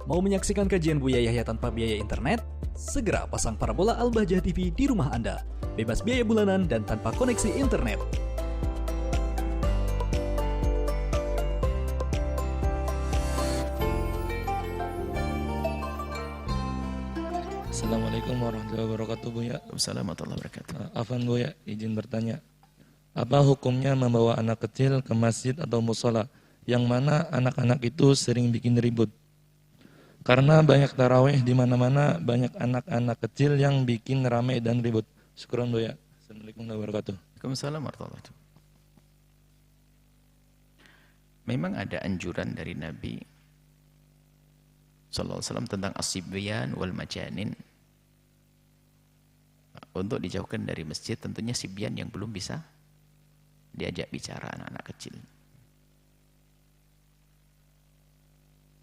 Mau menyaksikan kajian Buya Yahya tanpa biaya internet? Segera pasang parabola Al-Bahjah TV di rumah Anda. Bebas biaya bulanan dan tanpa koneksi internet. Assalamualaikum warahmatullahi wabarakatuh, Buya. Assalamualaikum warahmatullahi wabarakatuh. Afan Buya, izin bertanya. Apa hukumnya membawa anak kecil ke masjid atau musola yang mana anak-anak itu sering bikin ribut? Karena banyak tarawih di mana-mana, banyak anak-anak kecil yang bikin ramai dan ribut. Syukran, Buya. Assalamualaikum warahmatullahi wabarakatuh. Waalaikumsalam warahmatullahi wabarakatuh. Memang ada anjuran dari Nabi sallallahu alaihi wasallam tentang as-sibyan wal majanin, untuk dijauhkan dari masjid, tentunya sibyan yang belum bisa diajak bicara, anak-anak kecil.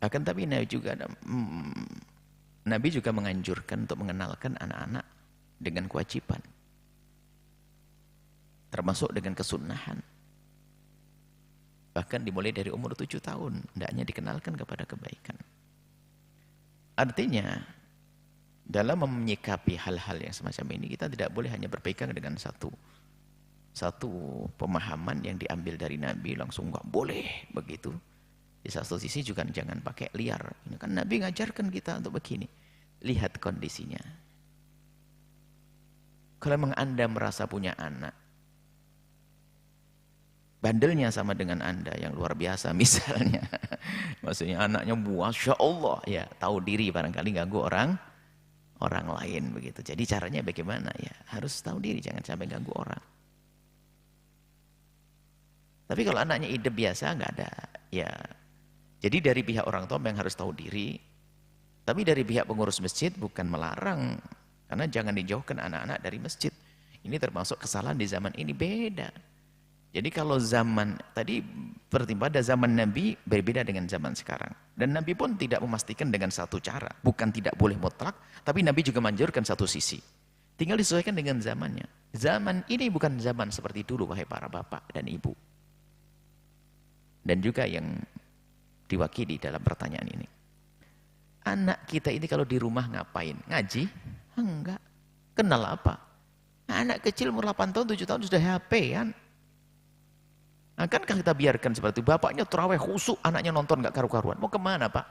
Akan tapi Nabi juga menganjurkan untuk mengenalkan anak-anak dengan kewajiban, termasuk dengan kesunahan. Bahkan dimulai dari umur 7 tahun, hendaknya dikenalkan kepada kebaikan. Artinya, dalam menyikapi hal-hal yang semacam ini, kita tidak boleh hanya berpegang dengan satu pemahaman yang diambil dari Nabi, langsung nggak boleh begitu. Di satu sisi juga jangan pakai liar. Ini kan Nabi ngajarkan kita untuk begini. Lihat kondisinya. Kalau memang Anda merasa punya anak, bandelnya sama dengan Anda yang luar biasa misalnya. Maksudnya anaknya Masya Allah, ya tahu diri barangkali ganggu orang lain begitu. Jadi caranya bagaimana ya? Harus tahu diri, jangan sampai ganggu orang. Tapi kalau anaknya idep biasa nggak ada, ya. Jadi dari pihak orang tua yang harus tahu diri. Tapi dari pihak pengurus masjid bukan melarang, karena jangan dijauhkan anak-anak dari masjid. Ini termasuk kesalahan di zaman ini, beda. Jadi kalau zaman tadi pada zaman Nabi berbeda dengan zaman sekarang. Dan Nabi pun tidak memastikan dengan satu cara. Bukan tidak boleh mutlak, tapi Nabi juga menganjurkan satu sisi. Tinggal disesuaikan dengan zamannya. Zaman ini bukan zaman seperti dulu, wahai para bapak dan ibu. Dan juga yang diwakili dalam pertanyaan ini. Anak kita ini kalau di rumah ngapain? Ngaji? Enggak. Kenal apa? Anak kecil umur 8 tahun, 7 tahun sudah HP kan? Akankah kita biarkan seperti itu? Bapaknya terawih khusyuk, anaknya nonton gak karu-karuan. Mau kemana Pak?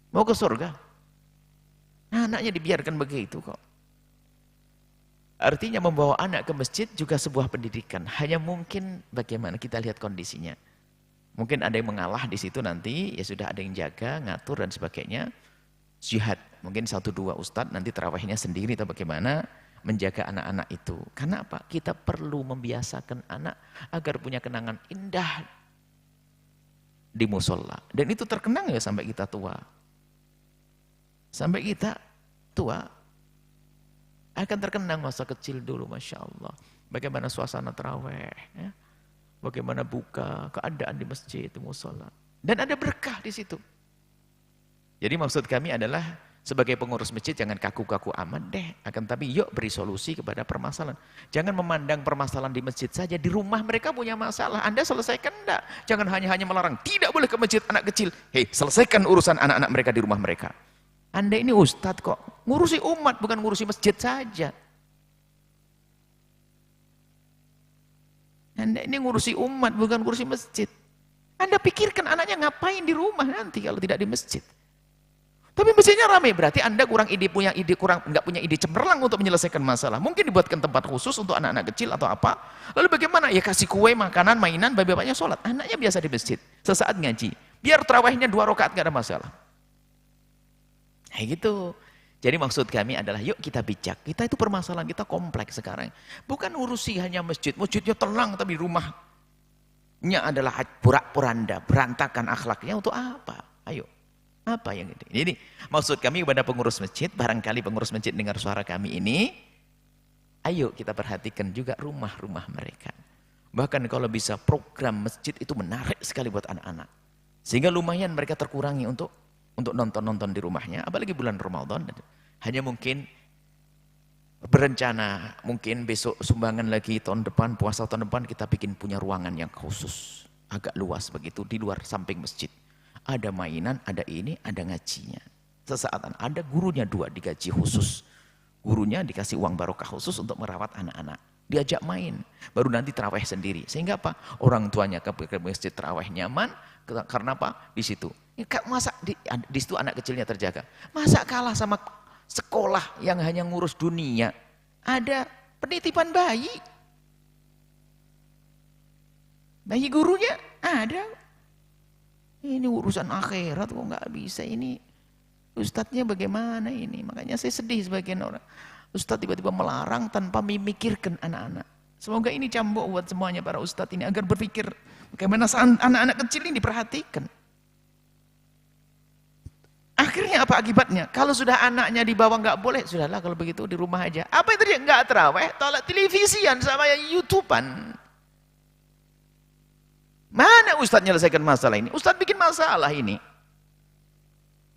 Mau ke surga? Anaknya dibiarkan begitu kok. Artinya membawa anak ke masjid juga sebuah pendidikan. Hanya mungkin bagaimana kita lihat kondisinya. Mungkin ada yang mengalah di situ nanti, ya sudah ada yang jaga, ngatur dan sebagainya. Jihad, mungkin 1-2 ustadz nanti tarawihnya sendiri atau bagaimana, menjaga anak-anak itu. Karena apa? Kita perlu membiasakan anak agar punya kenangan indah di musola. Dan itu terkenang ya sampai kita tua. Sampai kita tua akan terkenang masa kecil dulu, Masya Allah. Bagaimana suasana tarawih, ya? Bagaimana buka, keadaan di masjid, di musola. Dan ada berkah di situ. Jadi maksud kami adalah sebagai pengurus masjid jangan kaku-kaku amat deh. Akan tapi yuk beri solusi kepada permasalahan. Jangan memandang permasalahan di masjid saja. Di rumah mereka punya masalah. Anda selesaikan enggak? Jangan hanya melarang. Tidak boleh ke masjid anak kecil. Hei, selesaikan urusan anak-anak mereka di rumah mereka. Anda ini ustadz kok. Ngurusi umat bukan ngurusi masjid saja. Anda ini ngurusi umat, bukan ngurusi masjid. Anda pikirkan anaknya ngapain di rumah nanti kalau tidak di masjid. Tapi masjidnya ramai, berarti Anda nggak punya ide cemerlang untuk menyelesaikan masalah. Mungkin dibuatkan tempat khusus untuk anak-anak kecil atau apa. Lalu bagaimana? Ya kasih kue, makanan, mainan, bapaknya sholat. Anaknya biasa di masjid, sesaat ngaji. Biar terawihnya 2 rakaat nggak ada masalah. Nah gitu. Jadi maksud kami adalah yuk kita bijak. Kita itu permasalahan kita kompleks sekarang. Bukan urusi hanya masjid. Masjidnya tenang tapi rumahnya adalah porak-poranda, berantakan akhlaknya untuk apa? Ayo. Apa yang itu? Jadi maksud kami kepada pengurus masjid, barangkali pengurus masjid dengar suara kami ini, ayo kita perhatikan juga rumah-rumah mereka. Bahkan kalau bisa program masjid itu menarik sekali buat anak-anak. Sehingga lumayan mereka terkurangi untuk nonton-nonton di rumahnya, apalagi bulan Ramadan. Hanya mungkin berencana, mungkin besok sumbangan lagi tahun depan, puasa tahun depan kita bikin punya ruangan yang khusus, agak luas begitu, di luar samping masjid. Ada mainan, ada ini, ada ngajinya. Sesaat ada gurunya 2 digaji khusus. Gurunya dikasih uang barokah khusus untuk merawat anak-anak. Diajak main, baru nanti terawih sendiri. Sehingga apa? Orang tuanya ke masjid terawih nyaman, karena apa? Di situ. Masa di situ anak kecilnya terjaga. Masa kalah sama sekolah yang hanya ngurus dunia? Ada penitipan bayi. Bayi gurunya ada. Ini urusan akhirat kok nggak bisa ini. Ustadznya bagaimana ini? Makanya saya sedih sebagian orang. Ustadz tiba-tiba melarang tanpa memikirkan anak-anak. Semoga ini cambuk buat semuanya para ustadz ini agar berpikir bagaimana anak-anak kecil ini diperhatikan. Akhirnya apa akibatnya? Kalau sudah anaknya dibawa nggak boleh, sudahlah kalau begitu di rumah aja. Apa yang terjadi? Nggak terawih, tolak televisian sama yang YouTubean. Mana ustadz menyelesaikan masalah ini? Ustadz bikin masalah ini.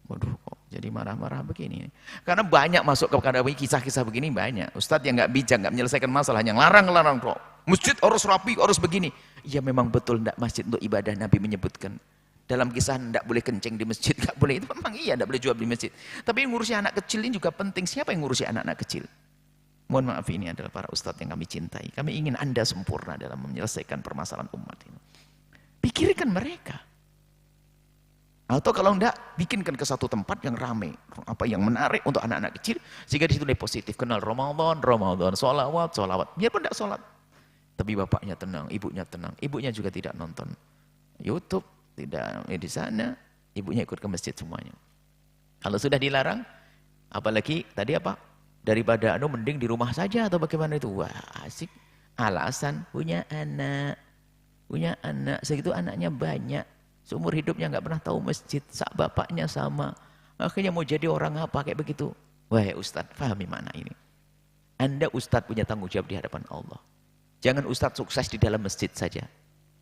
Waduh, kok jadi marah-marah begini. Karena banyak masuk kepada kisah-kisah begini banyak. Ustadz yang nggak bijak, nggak menyelesaikan masalah, yang larang-larang kok. Masjid harus rapi, harus begini. Ya memang betul tidak masjid untuk ibadah, Nabi menyebutkan. Dalam kisah tidak boleh kencing di masjid, nggak boleh. Itu memang iya, tidak boleh jual di masjid. Tapi ngurusi anak kecil ini juga penting. Siapa yang ngurusi anak-anak kecil? Mohon maaf, ini adalah para ustadz yang kami cintai. Kami ingin Anda sempurna dalam menyelesaikan permasalahan umat ini. Pikirkan mereka. Atau kalau enggak, bikinkan ke satu tempat yang ramai, apa yang menarik untuk anak-anak kecil, sehingga di situ dia positif, kenal Ramadan, sholawat. Biarpun enggak sholat, tapi bapaknya tenang, ibunya juga tidak nonton YouTube, tidak di sana, ibunya ikut ke masjid semuanya. Kalau sudah dilarang, apalagi tadi apa? Daripada mending di rumah saja atau bagaimana itu? Wah asik, alasan punya anak, segitu anaknya banyak. Seumur hidupnya nggak pernah tahu masjid, sak bapaknya sama. Akhirnya mau jadi orang apa kayak begitu. Wahai Ustadz, pahami mana ini. Anda Ustadz punya tanggung jawab di hadapan Allah. Jangan Ustadz sukses di dalam masjid saja.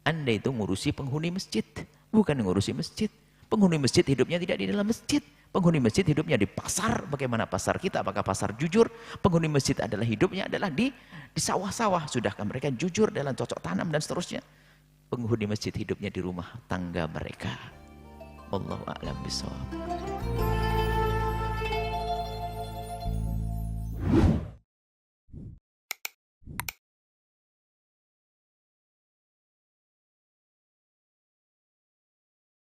Anda itu ngurusi penghuni masjid, bukan ngurusi masjid. Penghuni masjid hidupnya tidak di dalam masjid. Penghuni masjid hidupnya di pasar. Bagaimana pasar kita? Apakah pasar jujur? Penghuni masjid adalah hidupnya adalah di sawah-sawah. Sudahkah mereka jujur dalam cocok tanam dan seterusnya? Penghuni masjid hidupnya di rumah tangga mereka. Wallahu a'lam bishawab.